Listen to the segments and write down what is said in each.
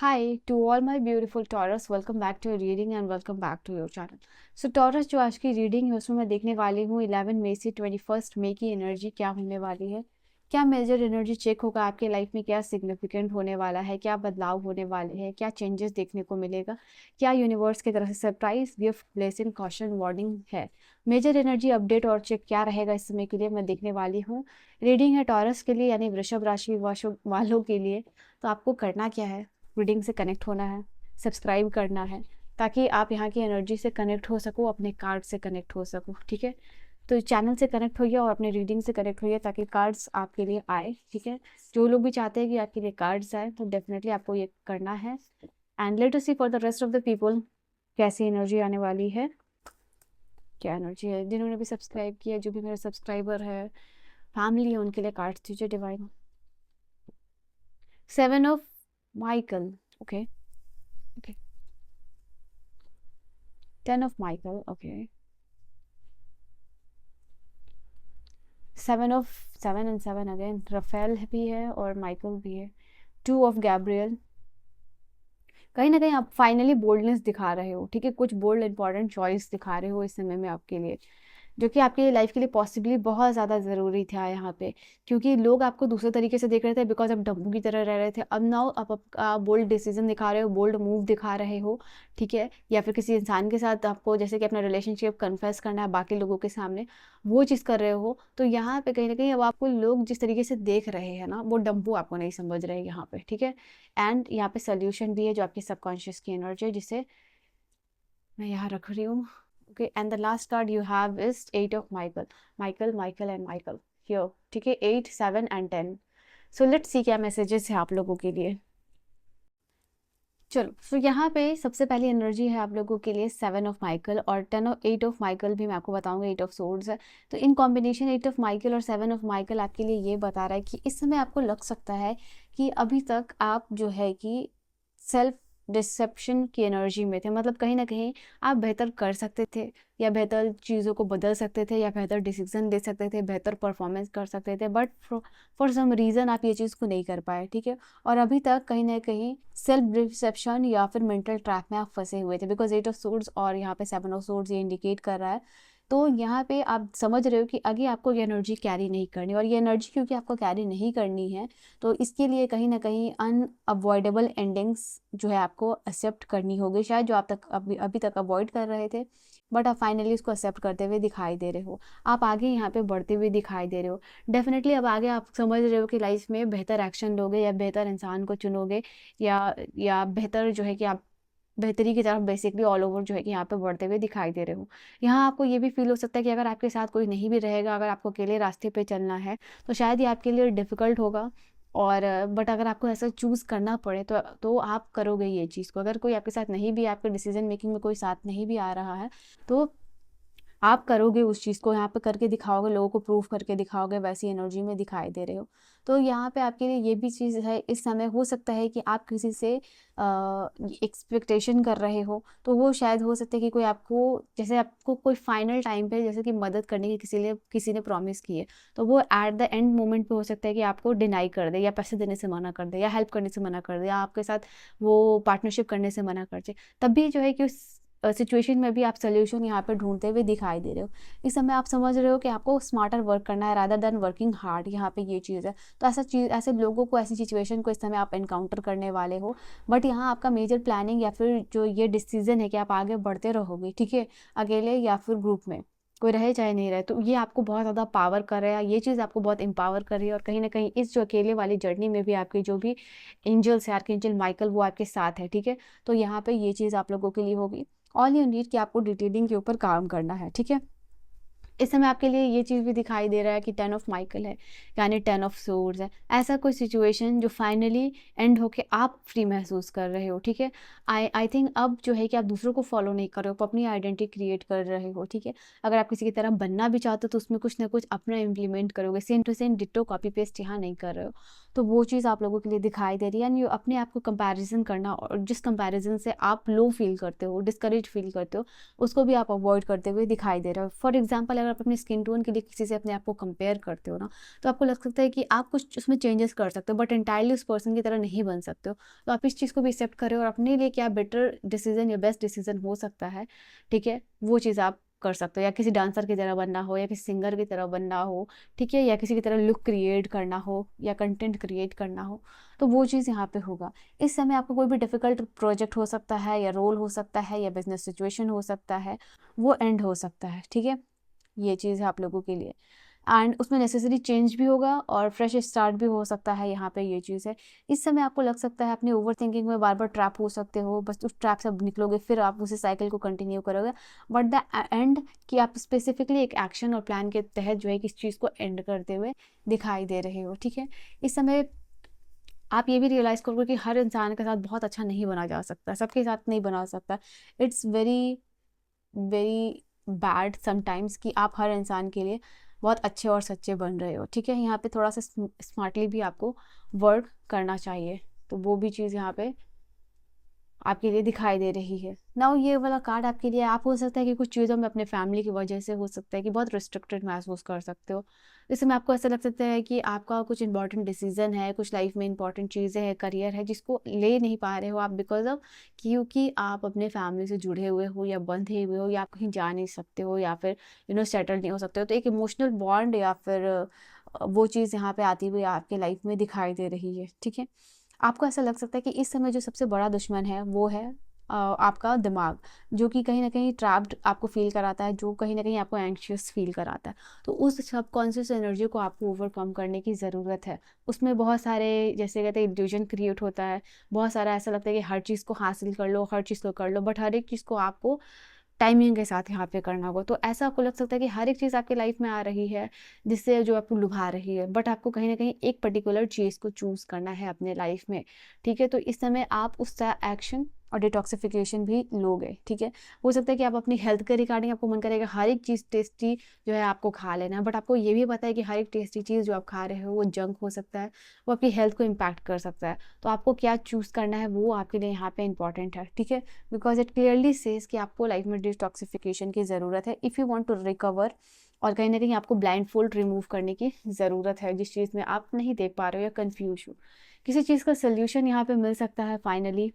Hi to all my beautiful Taurus, welcome back to your reading and welcome back to your channel. So Taurus जो आज की reading है उसमें मैं देखने वाली हूँ 11 मई से 21 मई की एनर्जी क्या होने वाली है, क्या मेजर एनर्जी चेक होगा आपके लाइफ में, क्या सिग्निफिकेंट होने वाला है, क्या बदलाव होने वाले हैं, क्या चेंजेस देखने को मिलेगा, क्या यूनिवर्स की तरफ से surprise gift blessing caution warning है। मेजर एनर्जी अपडेट और चेक क्या रहेगा इस समय के लिए मैं देखने वाली हूँ। रीडिंग है टॉरस के लिए यानी वृषभ राशि वालों के लिए। तो आपको करना क्या है, रीडिंग से कनेक्ट होना है, सब्सक्राइब करना है ताकि आप यहाँ की एनर्जी से कनेक्ट हो सको, अपने कार्ड से कनेक्ट हो सको। ठीक है, तो चैनल से कनेक्ट होइए और अपने रीडिंग से कनेक्ट होइए ताकि कार्ड्स आपके लिए आए। ठीक है, जो लोग भी चाहते हैं कि आपके लिए कार्ड्स आए तो डेफिनेटली आपको ये करना है। And let us see for the rest of the people कैसी एनर्जी आने वाली है, क्या एनर्जी है। जिन्होंने भी सब्सक्राइब किया, जो भी मेरे सब्सक्राइबर है, फैमिली है, उनके लिए कार्ड्स दीजिए divine. 7 of Michael, okay okay, 10 of Michael, okay. 7 of 7 and 7 again. Raphael भी है और माइकल भी है। 2 of Gabriel। कहीं ना कहीं आप फाइनली बोल्डनेस दिखा रहे हो। ठीक है, कुछ बोल्ड इंपॉर्टेंट चॉइस दिखा रहे हो इस समय में आपके लिए, जो कि आपकी लाइफ के लिए पॉसिबली बहुत ज़्यादा ज़रूरी था यहाँ पे, क्योंकि लोग आपको दूसरे तरीके से देख रहे थे बिकॉज आप डब्बू की तरह रह रहे थे। अब नाउ आप बोल्ड डिसीजन दिखा रहे हो, बोल्ड मूव दिखा रहे हो। ठीक है, या फिर किसी इंसान के साथ आपको जैसे कि अपना रिलेशनशिप कन्फेस करना है बाकी लोगों के सामने, वो चीज़ कर रहे हो। तो यहाँ पे कहीं ना कहीं अब आपको लोग जिस तरीके से देख रहे हैं ना, वो डब्बू आपको नहीं समझ रहे हैं यहाँ पे। ठीक है, एंड यहाँ पे सोल्यूशन भी है जो आपकी सबकॉन्शियस की एनर्जी है, जिसे मैं यहाँ रख रही हूँ। okay, and the last card you have is 8 of Michael and Michael here। ठीक है, 8 7 and 10। so let's see क्या मैसेजेस है आप लोगों के लिए। चलो, तो यहाँ पे सबसे पहली एनर्जी है आप लोगों के लिए 7 ऑफ माइकल और 8 ऑफ माइकल भी मैं आपको बताऊंगा 8 ऑफ सोर्ड्स है। तो इन कॉम्बिनेशन 8 ऑफ माइकल और 7 ऑफ माइकल आपके लिए ये बता रहा है कि इस समय आपको लग सकता है कि अभी तक आप जो है कि सेल्फ डिसेप्शन की एनर्जी में थे। मतलब कहीं ना कहीं आप बेहतर कर सकते थे, या बेहतर चीज़ों को बदल सकते थे, या बेहतर डिसीजन दे सकते थे, बेहतर परफॉर्मेंस कर सकते थे, बट फॉर सम रीज़न आप ये चीज़ को नहीं कर पाए। ठीक है, और अभी तक कहीं ना कहीं सेल्फ डिसेप्शन या फिर मेंटल ट्रैप में आप फंसे हुए थे, बिकॉज 8 ऑफ सोर्ड्स और यहाँ पे 7 ऑफ सोर्ड्स ये इंडिकेट कर रहा है। तो यहाँ पे आप समझ रहे हो कि आगे आपको ये एनर्जी कैरी नहीं करनी, और ये एनर्जी क्योंकि आपको कैरी नहीं करनी है तो इसके लिए कहीं ना कहीं अनअवॉइडेबल एंडिंग्स जो है आपको एक्सेप्ट करनी होगी, शायद जो आप तक अभी तक अवॉइड कर रहे थे, बट आप फाइनली उसको एक्सेप्ट करते हुए दिखाई दे रहे हो। आप आगे यहाँ पे बढ़ते हुए दिखाई दे रहे हो। डेफिनेटली अब आगे आप समझ रहे हो कि लाइफ में बेहतर एक्शन लोगे, या बेहतर इंसान को चुनोगे, या बेहतर जो है कि आप बेहतरी की तरफ बेसिकली ऑल ओवर जो है कि यहाँ पे बढ़ते हुए दिखाई दे रहे हो। यहाँ आपको ये भी फील हो सकता है कि अगर आपके साथ कोई नहीं भी रहेगा, अगर आपको अकेले रास्ते पे चलना है तो शायद ये आपके लिए डिफ़िकल्ट होगा। और बट अगर आपको ऐसा चूज़ करना पड़े तो आप करोगे ये चीज़ को। अगर कोई आपके साथ नहीं भी, आपके डिसीजन मेकिंग में कोई साथ नहीं भी आ रहा है तो आप करोगे उस चीज़ को, यहाँ पे करके दिखाओगे, लोगों को प्रूफ करके दिखाओगे, वैसी एनर्जी में दिखाई दे रहे हो। तो यहाँ पे आपके लिए ये भी चीज़ है, इस समय हो सकता है कि आप किसी से एक्सपेक्टेशन कर रहे हो, तो वो शायद हो सकता है कि कोई आपको, जैसे आपको कोई फाइनल टाइम पे जैसे कि मदद करने की किसी ने प्रॉमिस की है, तो वो एट द एंड मोमेंट पे हो सकता है कि आपको डिनाई कर दे, या पैसे देने से मना कर दे, या हेल्प करने से मना कर दे, या आपके साथ वो पार्टनरशिप करने से मना कर दे। तब भी जो है कि उस सिचुएशन में भी आप सोल्यूशन यहाँ पे ढूंढते हुए दिखाई दे रहे हो। इस समय आप समझ रहे हो कि आपको स्मार्टर वर्क करना है रादर देन वर्किंग हार्ड, यहाँ पे ये चीज़ है। तो ऐसे लोगों को, ऐसी सिचुएशन को इस समय आप एनकाउंटर करने वाले हो, बट यहाँ आपका मेजर प्लानिंग या फिर जो ये डिसीजन है कि आप आगे बढ़ते रहोगे। ठीक है, अकेले या फिर ग्रुप में, कोई रहे चाहे नहीं रहे, तो ये आपको बहुत ज़्यादा पावर कर रहा है, ये चीज़ आपको बहुत एम्पावर कर रही है। और कहीं ना कहीं इस जो अकेले वाली जर्नी में भी आपके जो भी एंजल्स है, आर्कएंजल माइकल, वो आपके साथ है। ठीक है, तो यहाँ पे ये चीज़ आप लोगों के लिए होगी। ऑल यू नीड कि आपको डिटेलिंग के ऊपर काम करना है। ठीक है, इस समय आपके लिए ये चीज़ भी दिखाई दे रहा है कि 10 ऑफ माइकल है, यानी 10 ऑफ सोर्ड्स है। ऐसा कोई सिचुएशन जो फाइनली एंड होके आप फ्री महसूस कर रहे हो। ठीक है, आई थिंक अब जो है कि आप दूसरों को फॉलो नहीं कर रहे हो, आप अपनी आइडेंटिटी क्रिएट कर रहे हो। ठीक है, अगर आप किसी की तरह बनना भी चाहते हो तो उसमें कुछ ना कुछ अपना इम्प्लीमेंट करोगे, same to same ditto copy paste यहाँ नहीं कर रहे हो। तो वो चीज़ आप लोगों के लिए दिखाई दे रही है, यानी अपने आप को कंपैरिजन करना, और जिस कंपैरिजन से आप लो फील करते हो, डिस्करेज फील करते हो, उसको भी आप अवॉइड करते हुए दिखाई दे रहे हो। फॉर एग्जाम्पल, अगर आप अपनी स्किन टोन के लिए किसी से अपने आप को कंपेयर करते हो ना, तो आपको लग सकता है कि आप कुछ उसमें चेंजेस कर सकते हो, बट एंटायरली उस पर्सन की तरह नहीं बन सकते हो। तो आप इस चीज़ को भी एक्सेप्ट करें और अपने लिए क्या बेटर डिसीजन या बेस्ट डिसीजन हो सकता है, ठीक है, वो चीज़ आप कर सकते हो। या किसी डांसर की तरह बनना हो, या किसी सिंगर की तरह बनना हो, ठीक है, या किसी की तरह लुक क्रिएट करना हो, या कंटेंट क्रिएट करना हो, तो वो चीज़ यहाँ पे होगा। इस समय आपको कोई भी डिफ़िकल्ट प्रोजेक्ट हो सकता है, या रोल हो सकता है, या बिजनेस सिचुएशन हो सकता है, वो एंड हो सकता है, ठीक है। ये चीज़ है आप लोगों के लिए, एंड उसमें नेसेसरी चेंज भी होगा और फ्रेश स्टार्ट भी हो सकता है, यहाँ पे ये चीज़ है। इस समय आपको लग सकता है अपनी ओवर थिंकिंग में बार बार ट्रैप हो सकते हो, बस उस ट्रैप से अब निकलोगे, फिर आप उसी साइकिल को कंटिन्यू करोगे, बट द एंड कि आप स्पेसिफिकली एक एक्शन और प्लान के तहत जो है कि इस चीज़ को एंड करते हुए दिखाई दे रहे हो, ठीक है। इस समय आप ये भी रियलाइज़ करोगे कि हर इंसान के साथ बहुत अच्छा नहीं बना जा सकता, सबके साथ नहीं बना सकता। It's very very bad sometimes कि आप हर इंसान के लिए बहुत अच्छे और सच्चे बन रहे हो, ठीक है। यहाँ पे थोड़ा सा स्मार्टली भी आपको वर्क करना चाहिए, तो वो भी चीज़ यहाँ पे आपके लिए दिखाई दे रही है। नाउ ये वाला कार्ड आपके लिए, आप हो सकता है कि कुछ चीज़ों में अपने फैमिली की वजह से हो सकता है कि बहुत रिस्ट्रिक्टेड महसूस कर सकते हो। इस समय आपको ऐसा लग सकता है कि आपका कुछ इंपॉर्टेंट डिसीजन है, कुछ लाइफ में इंपॉर्टेंट चीज़ें हैं, करियर है, जिसको ले नहीं पा रहे हो आप बिकॉज ऑफ, क्योंकि आप अपने फैमिली से जुड़े हुए हो, या बंधे हुए हो, या आप कहीं जा नहीं सकते हो, या फिर सेटल नहीं हो सकते हो। तो एक इमोशनल बॉन्ड या फिर वो चीज़ यहाँ पे आती हुई आपके लाइफ में दिखाई दे रही है, ठीक है। आपको ऐसा लग सकता है कि इस समय जो सबसे बड़ा दुश्मन है वो है आपका दिमाग, जो कि कहीं ना कहीं ट्रैप्ड आपको फील कराता है, जो कहीं ना कहीं आपको एंग्शियस फील कराता है। तो उस सबकॉन्शियस एनर्जी को आपको ओवरकम करने की ज़रूरत है। उसमें बहुत सारे, जैसे कहते हैं, इल्यूजन क्रिएट होता है, बहुत सारा ऐसा लगता है कि हर चीज़ को हासिल कर लो, हर चीज़ को कर लो, बट हर एक चीज़ को आपको टाइमिंग के साथ यहाँ पे करना होगा। तो ऐसा आपको लग सकता है कि हर एक चीज़ आपके लाइफ में आ रही है जिससे जो आपको लुभा रही है, बट आपको कहीं ना कहीं एक पर्टिकुलर चीज़ को चूज़ करना है अपने लाइफ में, ठीक है। तो इस समय आप उसका एक्शन और डिटॉक्सिफिकेशन भी लोगे, ठीक है। हो सकता है कि आप अपनी हेल्थ के रिगार्डिंग आपको मन करेगा हर एक चीज़ टेस्टी जो है आपको खा लेना है, बट आपको ये भी पता है कि हर एक टेस्टी चीज़ जो आप खा रहे हो वो जंक हो सकता है, वो आपकी हेल्थ को इम्पैक्ट कर सकता है। तो आपको क्या चूज़ करना है वो आपके लिए यहाँ पे इंपॉर्टेंट है, ठीक है। बिकॉज इट क्लियरली सेज कि आपको लाइफ में डिटॉक्सिफिकेशन की ज़रूरत है if you want to recover, और कहीं ना कहीं आपको ब्लाइंड फोल्ड रिमूव करने की ज़रूरत है जिस चीज़ में आप नहीं देख पा रहे हो या कंफ्यूज हो। किसी चीज़ का सोल्यूशन यहाँ पे मिल सकता है, फाइनली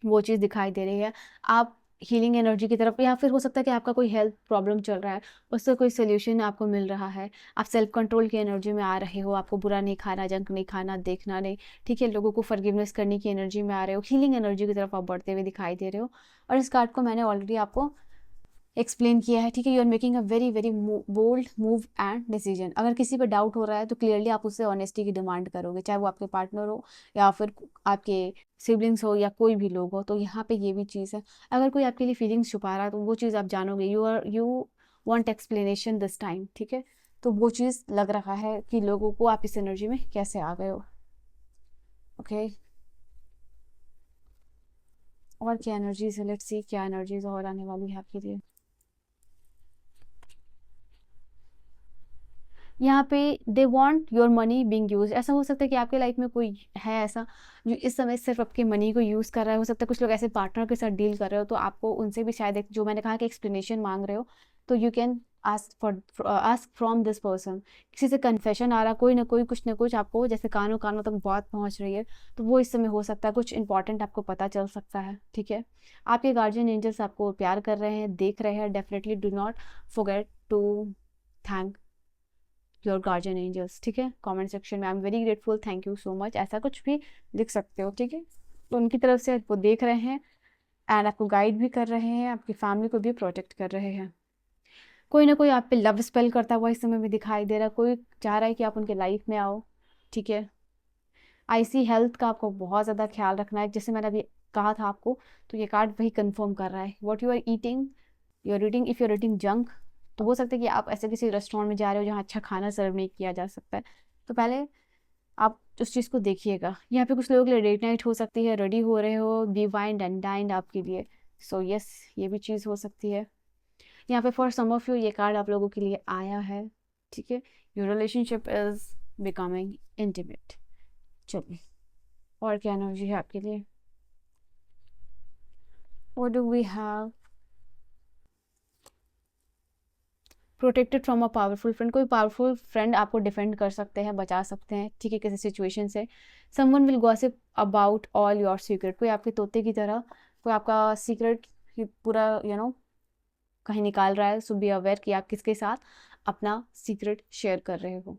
वो चीज़ दिखाई दे रही है। आप हीलिंग एनर्जी की तरफ, या फिर हो सकता है कि आपका कोई हेल्थ प्रॉब्लम चल रहा है, उससे कोई सोल्यूशन आपको मिल रहा है। आप सेल्फ कंट्रोल की एनर्जी में आ रहे हो, आपको बुरा नहीं खाना, जंक नहीं खाना, देखना नहीं, ठीक है, लोगों को फॉरगिवनेस करने की एनर्जी में आ रहे हो, हीलिंग एनर्जी की तरफ आप बढ़ते हुए दिखाई दे रहे हो। और इस कार्ड को मैंने ऑलरेडी आपको एक्सप्लेन किया है, ठीक है। You are making a very very bold move and decision. अगर किसी पे डाउट हो रहा है तो क्लियरली आप उससे ऑनेस्टी की डिमांड करोगे, चाहे वो आपके पार्टनर हो, या फिर आपके सिबलिंग्स हो, या कोई भी लोग हो। तो यहाँ पे ये भी चीज़ है, अगर कोई आपके लिए फीलिंग्स छुपा रहा है तो वो चीज़ आप जानोगे। You want explanation this time, ठीक है। तो वो चीज़ लग रहा है कि लोगों को आप इस एनर्जी में कैसे आ गए हो, ओके। और क्या एनर्जीज है, लेट्स सी क्या एनर्जीज और आने वाली है आपके लिए। यहाँ पे they want your money being use. ऐसा हो सकता है कि आपके लाइफ में कोई है ऐसा जो इस समय सिर्फ आपके मनी को यूज़ कर रहा है। हो सकता है कुछ लोग ऐसे पार्टनर के साथ डील कर रहे हो, तो आपको उनसे भी शायद एक, जो मैंने कहा कि एक्सप्लेनेशन मांग रहे हो, तो you can ask from this person. किसी से कन्फेशन आ रहा, कोई ना कुछ आपको जैसे कानों कानों तक बात पहुंच रही है, तो वो इस समय हो सकता है कुछ इंपॉर्टेंट आपको पता चल सकता है, ठीक है। आपके गार्जियन एंजल्स आपको प्यार कर रहे हैं, देख रहे हैं। Definitely do not forget to thank your guardian angels, ठीक है। कमेंट सेक्शन में I am very grateful, thank you so much, ऐसा कुछ भी लिख सकते हो, ठीक है। तो उनकी तरफ से वो देख रहे हैं एंड आपको गाइड भी कर रहे हैं, आपकी फैमिली को भी प्रोटेक्ट कर रहे हैं। कोई ना कोई आप पे लव स्पेल करता हुआ इस समय में दिखाई दे रहा है, कोई चाह रहा है कि आप उनके लाइफ में आओ, ठीक है। आईसी हेल्थ का आपको बहुत ज़्यादा ख्याल रखना है, जैसे मैंने अभी कहा था आपको, तो ये कार्ड वही कंफर्म कर रहा है। What you are eating, if you are eating junk, तो हो सकता है कि आप ऐसे किसी रेस्टोरेंट में जा रहे हो जहाँ अच्छा खाना सर्व नहीं किया जा सकता है, तो पहले आप उस चीज़ को देखिएगा। यहाँ पे कुछ लोगों के लिए डेट नाइट हो सकती है, रेडी हो रहे हो, बी वाइंड एंड डाइंड आपके लिए। सो यस, ये भी चीज़ हो सकती है। यहाँ पे फॉर सम ऑफ यू ये कार्ड आप लोगों के लिए आया है, ठीक है। Your relationship is becoming intimate. चलिए, और क्या एनर्जी है आपके लिए। What do we have. Protected from a powerful friend, कोई पावरफुल फ्रेंड आपको डिफेंड कर सकते हैं, बचा सकते हैं, ठीक है, किसी सिचुएशन से। Someone will gossip about all your secret, कोई आपके तोते की तरह कोई आपका सीक्रेट पूरा कहीं निकाल रहा है। सो बी अवेयर कि आप किसके साथ अपना सीक्रेट शेयर कर रहे हो।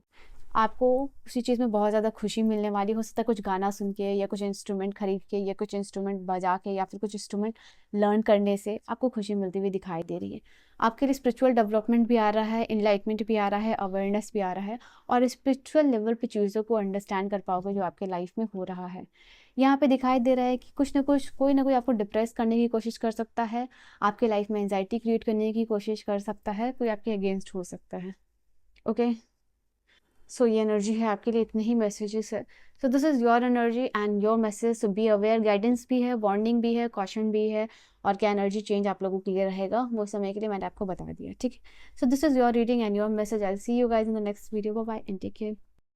आपको उसी चीज़ में बहुत ज़्यादा खुशी मिलने वाली, हो सकता है कुछ गाना सुन के या कुछ इंस्ट्रूमेंट खरीद के या कुछ इंस्ट्रूमेंट बजा के या फिर कुछ इंस्ट्रूमेंट लर्न करने से आपको खुशी मिलती हुई दिखाई दे रही है। आपके लिए स्पिरिचुअल डेवलपमेंट भी आ रहा है, इनलाइटमेंट भी आ रहा है, अवेयरनेस भी आ रहा है, और स्पिरिचुअल लेवल पे चीज़ों को अंडरस्टैंड कर पाओगे जो आपके लाइफ में हो रहा है। यहाँ पे दिखाई दे रहा है कि कुछ ना कुछ कोई ना कोई आपको डिप्रेस करने की कोशिश कर सकता है, आपके लाइफ में एंजाइटी क्रिएट करने की कोशिश कर सकता है, कोई आपके अगेंस्ट हो सकता है। ओके, सो ये एनर्जी है आपके लिए, इतने ही मैसेजेस है। So this is your energy and your message. So be aware, guidance भी है, वार्निंग भी है, कॉशन भी है, और क्या एनर्जी चेंज आप लोगों के लिए रहेगा वो समय के लिए मैंने आपको बता दिया, ठीक है। So this is your reading and your message. I see you guys in the next video. Bye bye and take care.